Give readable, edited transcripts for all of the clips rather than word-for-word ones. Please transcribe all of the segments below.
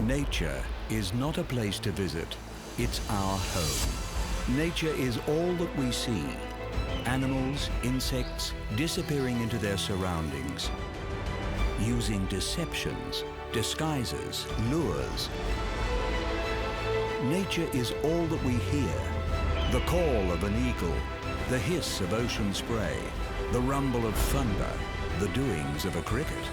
Nature is not a place to visit, it's our home. Nature is all that we see. Animals, insects, disappearing into their surroundings, using deceptions, disguises, lures. Nature is all that we hear. The call of an eagle, the hiss of ocean spray, the rumble of thunder, the doings of a cricket.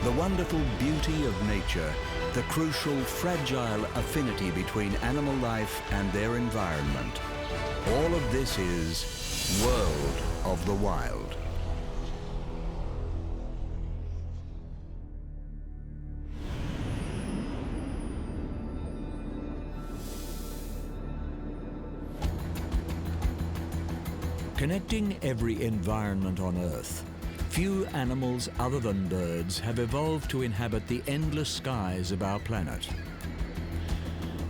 The wonderful beauty of nature, the crucial, fragile affinity between animal life and their environment. All of this is World of the Wild. Connecting every environment on Earth, few animals other than birds have evolved to inhabit the endless skies of our planet.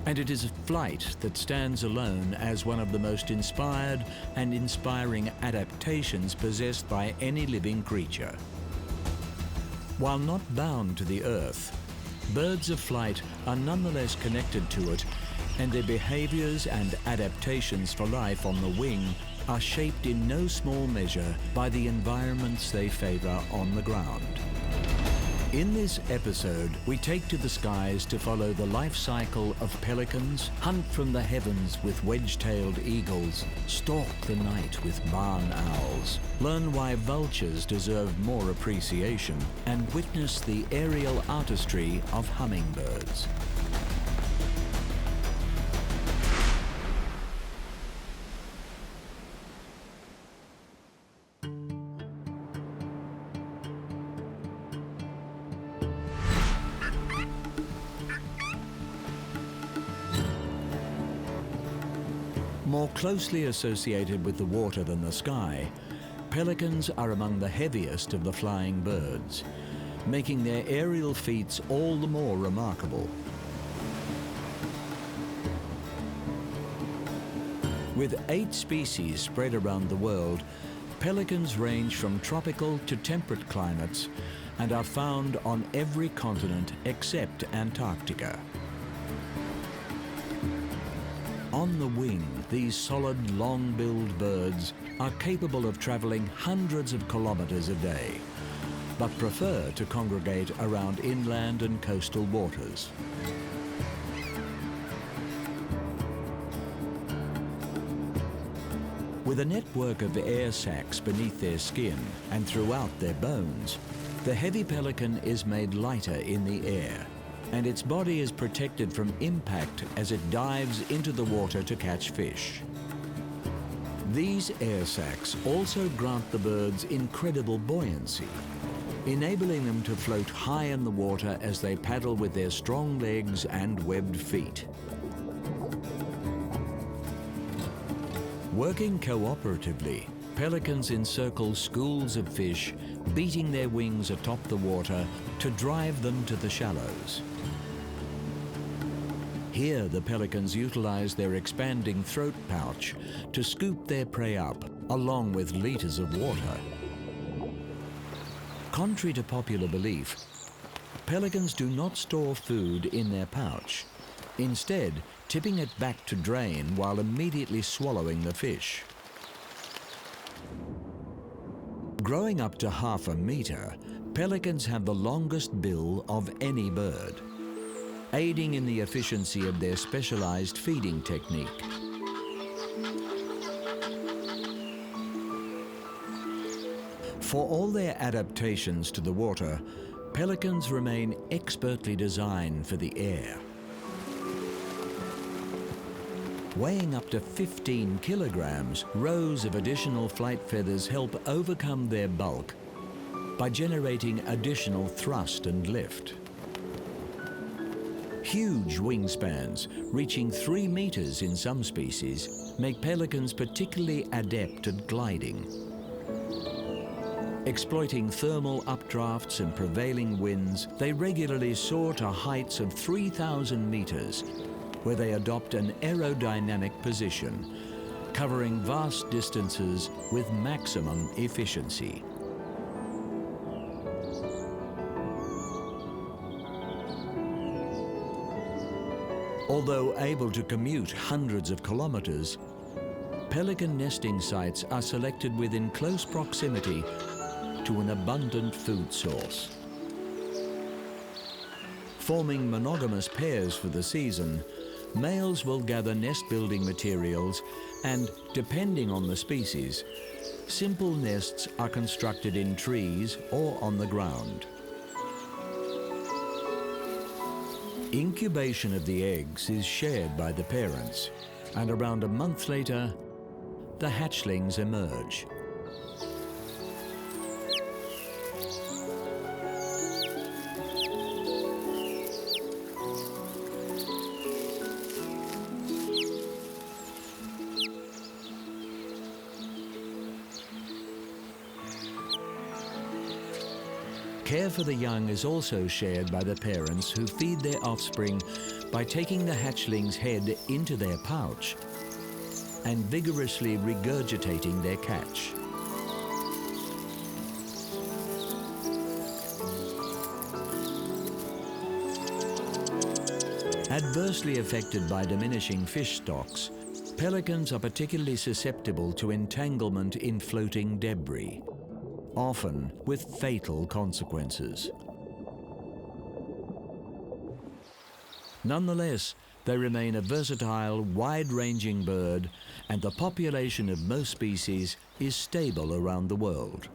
And it is flight that stands alone as one of the most inspired and inspiring adaptations possessed by any living creature. While not bound to the Earth, birds of flight are nonetheless connected to it, and their behaviors and adaptations for life on the wing are shaped in no small measure by the environments they favor on the ground. In this episode, we take to the skies to follow the life cycle of pelicans, hunt from the heavens with wedge-tailed eagles, stalk the night with barn owls, learn why vultures deserve more appreciation, and witness the aerial artistry of hummingbirds. More closely associated with the water than the sky, pelicans are among the heaviest of the flying birds, making their aerial feats all the more remarkable. With 8 species spread around the world, pelicans range from tropical to temperate climates and are found on every continent except Antarctica. On the wing, these solid, long-billed birds are capable of traveling hundreds of kilometers a day, but prefer to congregate around inland and coastal waters. With a network of air sacs beneath their skin and throughout their bones, the heavy pelican is made lighter in the air, and its body is protected from impact as it dives into the water to catch fish. These air sacs also grant the birds incredible buoyancy, enabling them to float high in the water as they paddle with their strong legs and webbed feet. Working cooperatively, pelicans encircle schools of fish, beating their wings atop the water to drive them to the shallows. Here, the pelicans utilize their expanding throat pouch to scoop their prey up, along with liters of water. Contrary to popular belief, pelicans do not store food in their pouch, instead tipping it back to drain while immediately swallowing the fish. Growing up to half a meter, pelicans have the longest bill of any bird, aiding in the efficiency of their specialized feeding technique. For all their adaptations to the water, pelicans remain expertly designed for the air. Weighing up to 15 kilograms, rows of additional flight feathers help overcome their bulk by generating additional thrust and lift. Huge wingspans, reaching 3 meters in some species, make pelicans particularly adept at gliding. Exploiting thermal updrafts and prevailing winds, they regularly soar to heights of 3,000 meters, where they adopt an aerodynamic position, covering vast distances with maximum efficiency. Although able to commute hundreds of kilometers, pelican nesting sites are selected within close proximity to an abundant food source. Forming monogamous pairs for the season, males will gather nest-building materials and, depending on the species, simple nests are constructed in trees or on the ground. Incubation of the eggs is shared by the parents, and around a month later, the hatchlings emerge. Care for the young is also shared by the parents, who feed their offspring by taking the hatchling's head into their pouch and vigorously regurgitating their catch. Adversely affected by diminishing fish stocks, pelicans are particularly susceptible to entanglement in floating debris, often with fatal consequences. Nonetheless, they remain a versatile, wide-ranging bird, and the population of most species is stable around the world.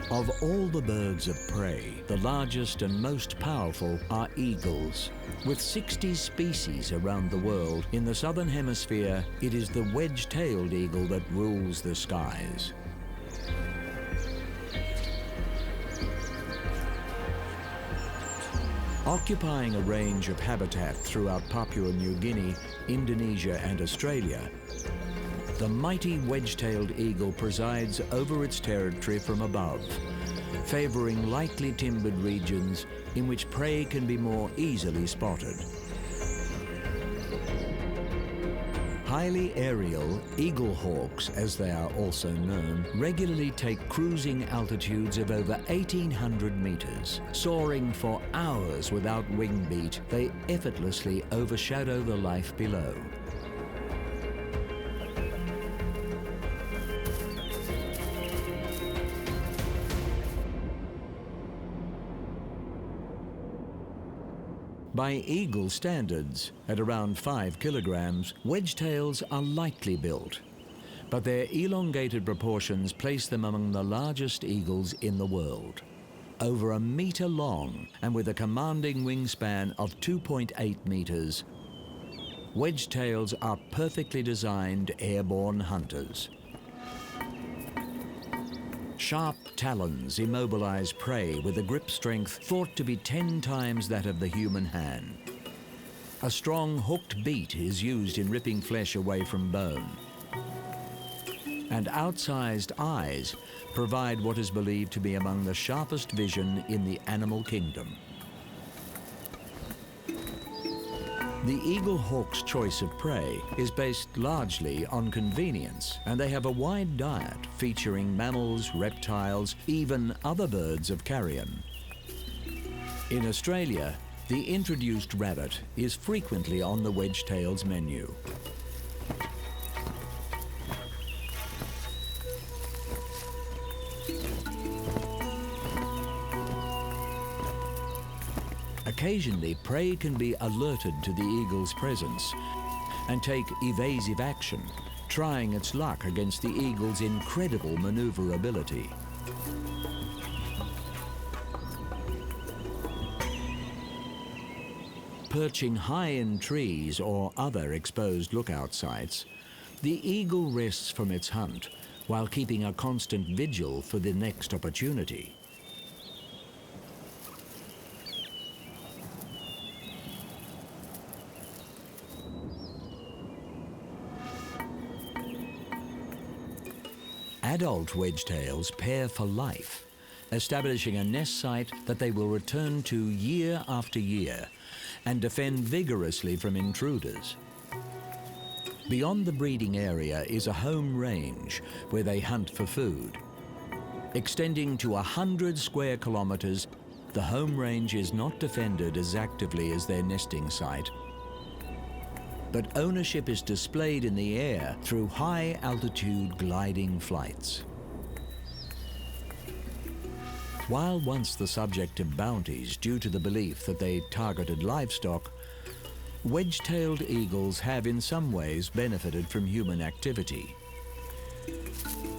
Of all the birds of prey, the largest and most powerful are eagles. With 60 species around the world, in the southern hemisphere, it is the wedge-tailed eagle that rules the skies. Occupying a range of habitat throughout Papua New Guinea, Indonesia, and Australia, the mighty wedge-tailed eagle presides over its territory from above, favoring lightly timbered regions in which prey can be more easily spotted. Highly aerial eagle hawks, as they are also known, regularly take cruising altitudes of over 1,800 meters. Soaring for hours without wing beat, they effortlessly overshadow the life below. By eagle standards, at around 5 kilograms, wedge-tails are lightly built, but their elongated proportions place them among the largest eagles in the world. Over 1 meter long and with a commanding wingspan of 2.8 meters, wedge-tails are perfectly designed airborne hunters. Sharp talons immobilize prey with a grip strength thought to be 10 times that of the human hand. A strong hooked beak is used in ripping flesh away from bone. And outsized eyes provide what is believed to be among the sharpest vision in the animal kingdom. The eagle hawk's choice of prey is based largely on convenience, and they have a wide diet featuring mammals, reptiles, even other birds of carrion. In Australia, the introduced rabbit is frequently on the wedge-tail's menu. Occasionally, prey can be alerted to the eagle's presence and take evasive action, trying its luck against the eagle's incredible maneuverability. Perching high in trees or other exposed lookout sites, the eagle rests from its hunt while keeping a constant vigil for the next opportunity. Adult wedge-tails pair for life, establishing a nest site that they will return to year after year and defend vigorously from intruders. Beyond the breeding area is a home range where they hunt for food. Extending to 100 square kilometers, the home range is not defended as actively as their nesting site. But ownership is displayed in the air through high-altitude gliding flights. While once the subject of bounties due to the belief that they targeted livestock, wedge-tailed eagles have in some ways benefited from human activity.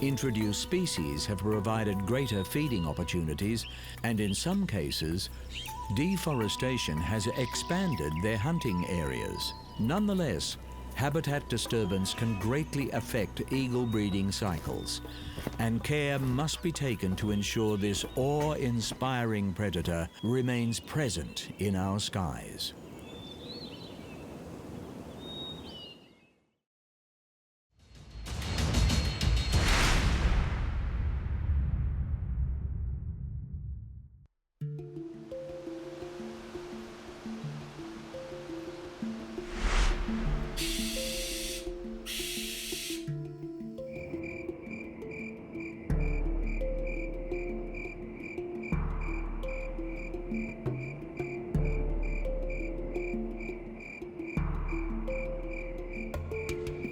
Introduced species have provided greater feeding opportunities, and in some cases, deforestation has expanded their hunting areas. Nonetheless, habitat disturbance can greatly affect eagle breeding cycles, and care must be taken to ensure this awe-inspiring predator remains present in our skies.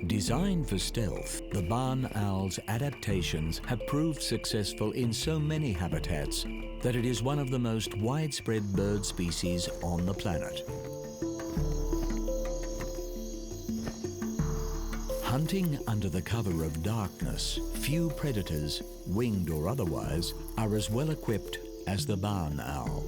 Designed for stealth, the barn owl's adaptations have proved successful in so many habitats that it is one of the most widespread bird species on the planet. Hunting under the cover of darkness, few predators, winged or otherwise, are as well equipped as the barn owl.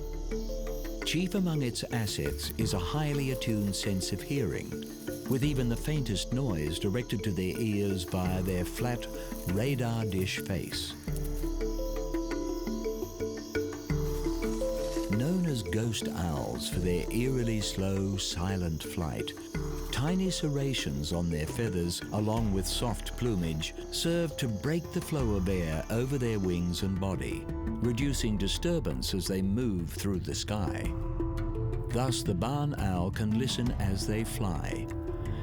Chief among its assets is a highly attuned sense of hearing, with even the faintest noise directed to their ears via their flat radar dish face. Known as ghost owls for their eerily slow, silent flight, tiny serrations on their feathers along with soft plumage serve to break the flow of air over their wings and body, reducing disturbance as they move through the sky. Thus, the barn owl can listen as they fly,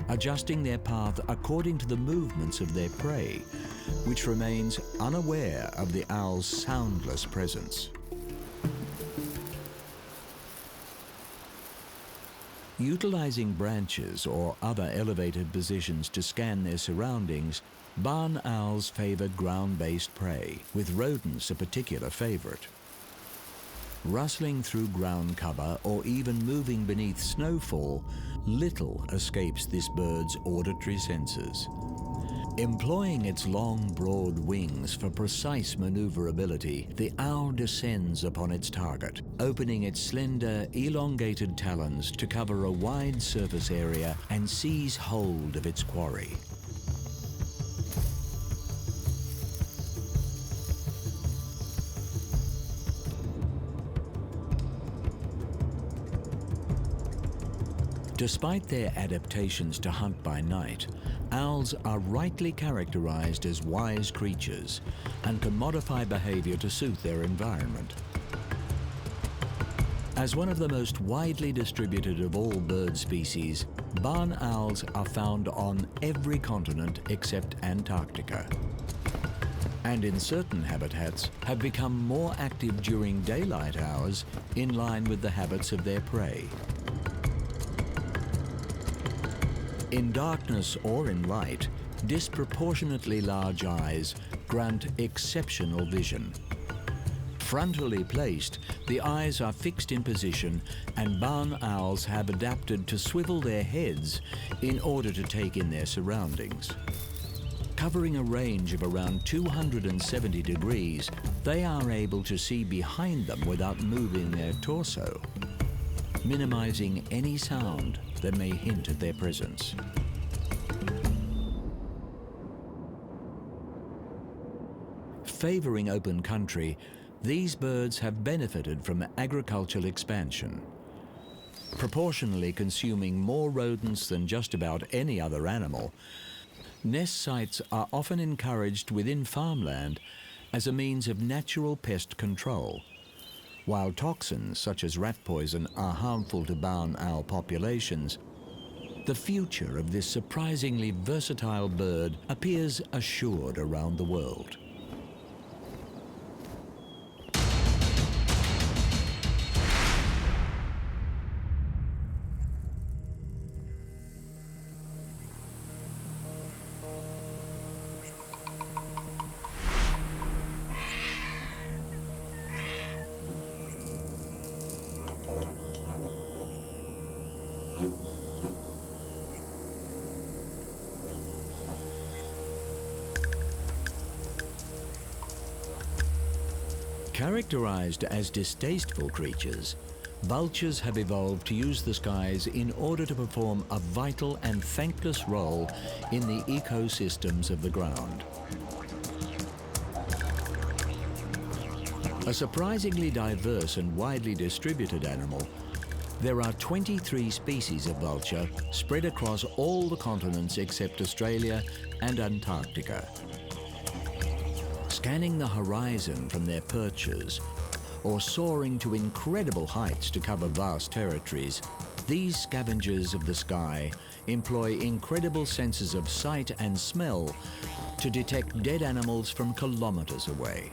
adjusting their path according to the movements of their prey, which remains unaware of the owl's soundless presence. Utilizing branches or other elevated positions to scan their surroundings, barn owls favor ground-based prey, with rodents a particular favorite. Rustling through ground cover or even moving beneath snowfall, little escapes this bird's auditory senses. Employing its long, broad wings for precise maneuverability, the owl descends upon its target, opening its slender, elongated talons to cover a wide surface area and seize hold of its quarry. Despite their adaptations to hunt by night, owls are rightly characterized as wise creatures and can modify behavior to suit their environment. As one of the most widely distributed of all bird species, barn owls are found on every continent except Antarctica, and in certain habitats have become more active during daylight hours in line with the habits of their prey. In darkness or in light, disproportionately large eyes grant exceptional vision. Frontally placed, the eyes are fixed in position, and barn owls have adapted to swivel their heads in order to take in their surroundings. Covering a range of around 270 degrees, they are able to see behind them without moving their torso, minimizing any sound that may hint at their presence. Favoring open country, these birds have benefited from agricultural expansion. Proportionally consuming more rodents than just about any other animal, nest sites are often encouraged within farmland as a means of natural pest control. While toxins such as rat poison are harmful to barn owl populations, the future of this surprisingly versatile bird appears assured around the world. Characterized as distasteful creatures, vultures have evolved to use the skies in order to perform a vital and thankless role in the ecosystems of the ground. A surprisingly diverse and widely distributed animal, there are 23 species of vulture spread across all the continents except Australia and Antarctica. Scanning the horizon from their perches, or soaring to incredible heights to cover vast territories, these scavengers of the sky employ incredible senses of sight and smell to detect dead animals from kilometers away.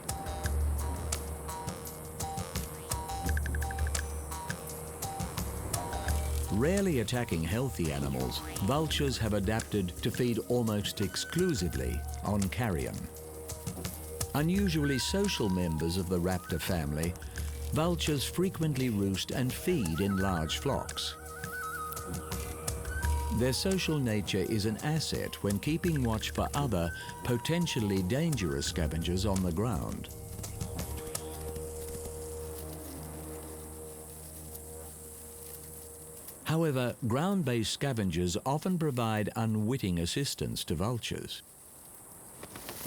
Rarely attacking healthy animals, vultures have adapted to feed almost exclusively on carrion. Unusually social members of the raptor family, vultures frequently roost and feed in large flocks. Their social nature is an asset when keeping watch for other, potentially dangerous scavengers on the ground. However, ground-based scavengers often provide unwitting assistance to vultures.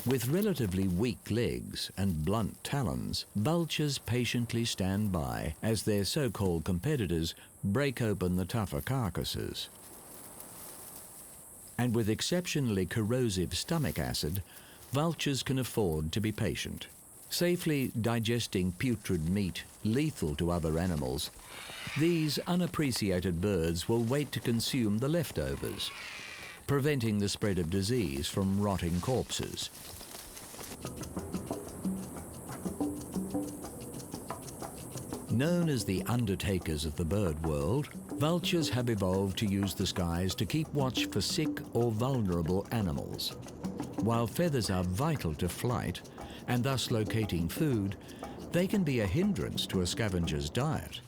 With relatively weak legs and blunt talons, vultures patiently stand by as their so-called competitors break open the tougher carcasses. And with exceptionally corrosive stomach acid, vultures can afford to be patient. Safely digesting putrid meat lethal to other animals, these unappreciated birds will wait to consume the leftovers, preventing the spread of disease from rotting corpses. Known as the undertakers of the bird world, vultures have evolved to use the skies to keep watch for sick or vulnerable animals. While feathers are vital to flight, and thus locating food, they can be a hindrance to a scavenger's diet.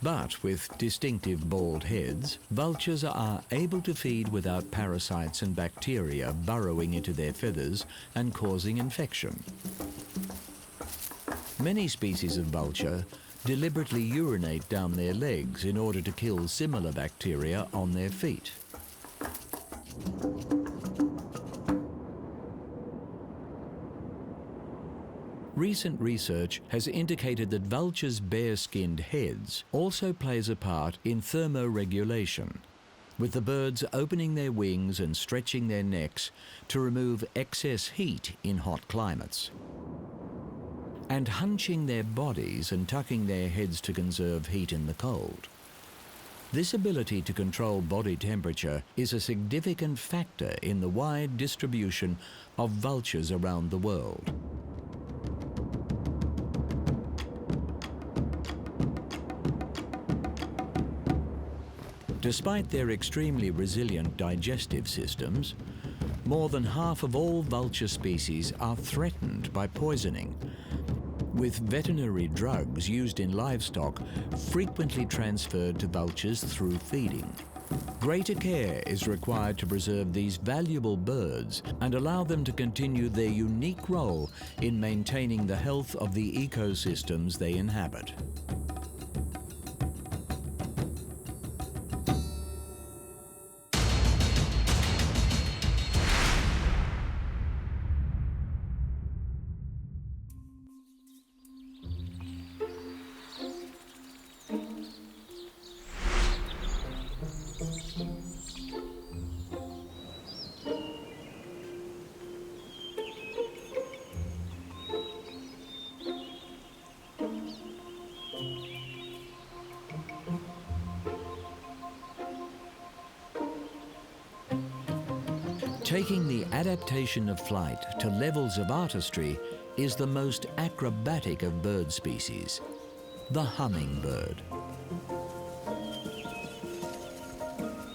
But with distinctive bald heads, vultures are able to feed without parasites and bacteria burrowing into their feathers and causing infection. Many species of vulture deliberately urinate down their legs in order to kill similar bacteria on their feet. Recent research has indicated that vultures' bare-skinned heads also plays a part in thermoregulation, with the birds opening their wings and stretching their necks to remove excess heat in hot climates, and hunching their bodies and tucking their heads to conserve heat in the cold. This ability to control body temperature is a significant factor in the wide distribution of vultures around the world. Despite their extremely resilient digestive systems, more than half of all vulture species are threatened by poisoning, with veterinary drugs used in livestock frequently transferred to vultures through feeding. Greater care is required to preserve these valuable birds and allow them to continue their unique role in maintaining the health of the ecosystems they inhabit. Taking the adaptation of flight to levels of artistry is the most acrobatic of bird species, the hummingbird.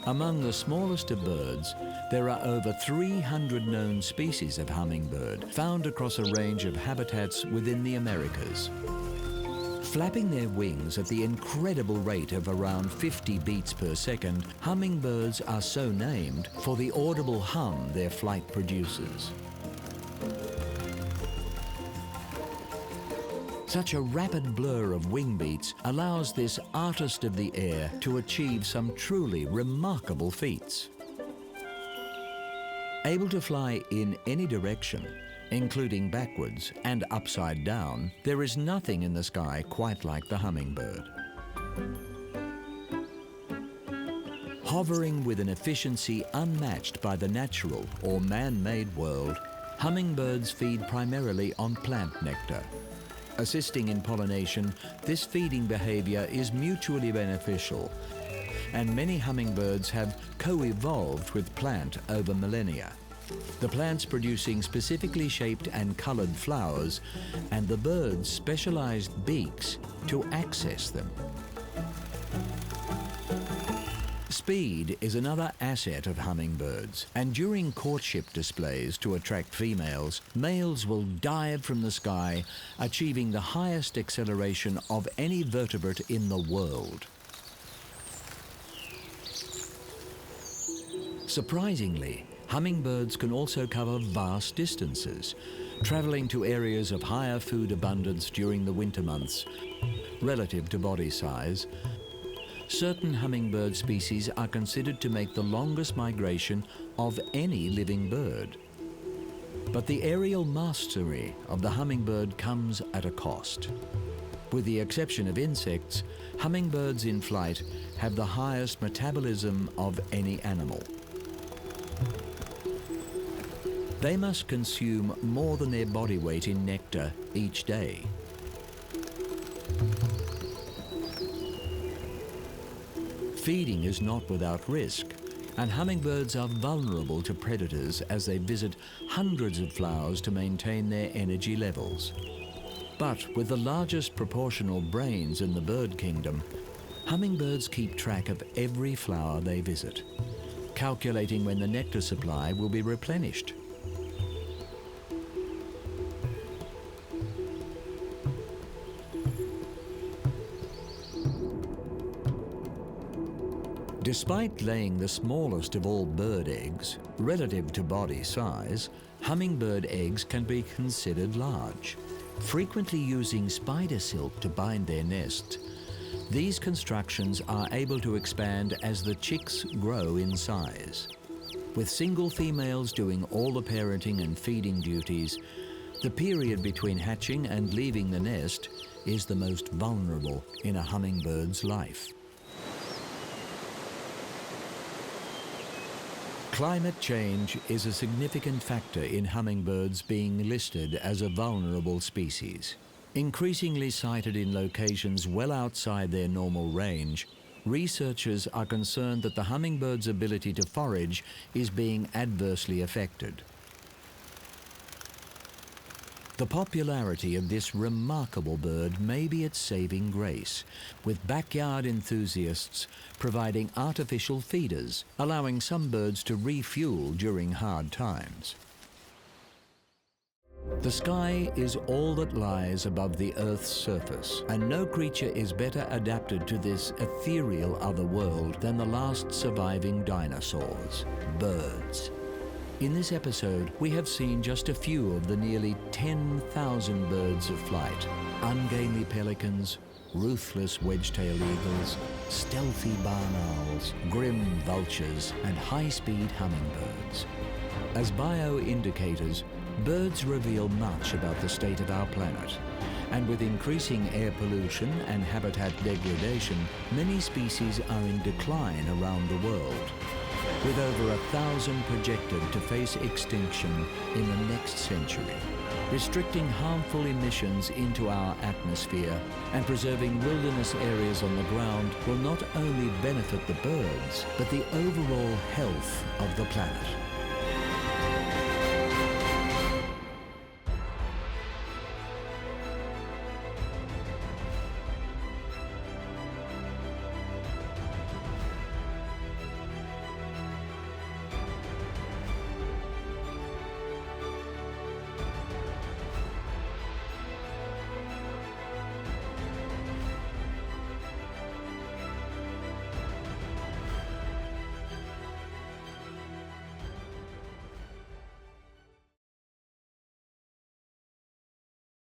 Among the smallest of birds, there are over 300 known species of hummingbird found across a range of habitats within the Americas. Flapping their wings at the incredible rate of around 50 beats per second, hummingbirds are so named for the audible hum their flight produces. Such a rapid blur of wing beats allows this artist of the air to achieve some truly remarkable feats. Able to fly in any direction, including backwards and upside down, there is nothing in the sky quite like the hummingbird. Hovering with an efficiency unmatched by the natural or man-made world, hummingbirds feed primarily on plant nectar. Assisting in pollination, this feeding behavior is mutually beneficial, and many hummingbirds have co-evolved with plant over millennia. The plants producing specifically shaped and colored flowers, and the birds' specialized beaks to access them. Speed is another asset of hummingbirds, and during courtship displays to attract females, males will dive from the sky, achieving the highest acceleration of any vertebrate in the world. Surprisingly, hummingbirds can also cover vast distances, traveling to areas of higher food abundance during the winter months. Relative to body size, certain hummingbird species are considered to make the longest migration of any living bird. But the aerial mastery of the hummingbird comes at a cost. With the exception of insects, hummingbirds in flight have the highest metabolism of any animal. They must consume more than their body weight in nectar each day. Feeding is not without risk, and hummingbirds are vulnerable to predators as they visit hundreds of flowers to maintain their energy levels. But with the largest proportional brains in the bird kingdom, hummingbirds keep track of every flower they visit, calculating when the nectar supply will be replenished. Despite laying the smallest of all bird eggs, relative to body size, hummingbird eggs can be considered large. Frequently using spider silk to bind their nests, these constructions are able to expand as the chicks grow in size. With single females doing all the parenting and feeding duties, the period between hatching and leaving the nest is the most vulnerable in a hummingbird's life. Climate change is a significant factor in hummingbirds being listed as a vulnerable species. Increasingly sighted in locations well outside their normal range, researchers are concerned that the hummingbird's ability to forage is being adversely affected. The popularity of this remarkable bird may be its saving grace, with backyard enthusiasts providing artificial feeders, allowing some birds to refuel during hard times. The sky is all that lies above the Earth's surface, and no creature is better adapted to this ethereal other world than the last surviving dinosaurs, birds. In this episode, we have seen just a few of the nearly 10,000 birds of flight: ungainly pelicans, ruthless wedge-tailed eagles, stealthy barn owls, grim vultures, and high-speed hummingbirds. As bioindicators, birds reveal much about the state of our planet. And with increasing air pollution and habitat degradation, many species are in decline around the world, with over 1,000 projected to face extinction in the next century. Restricting harmful emissions into our atmosphere and preserving wilderness areas on the ground will not only benefit the birds, but the overall health of the planet.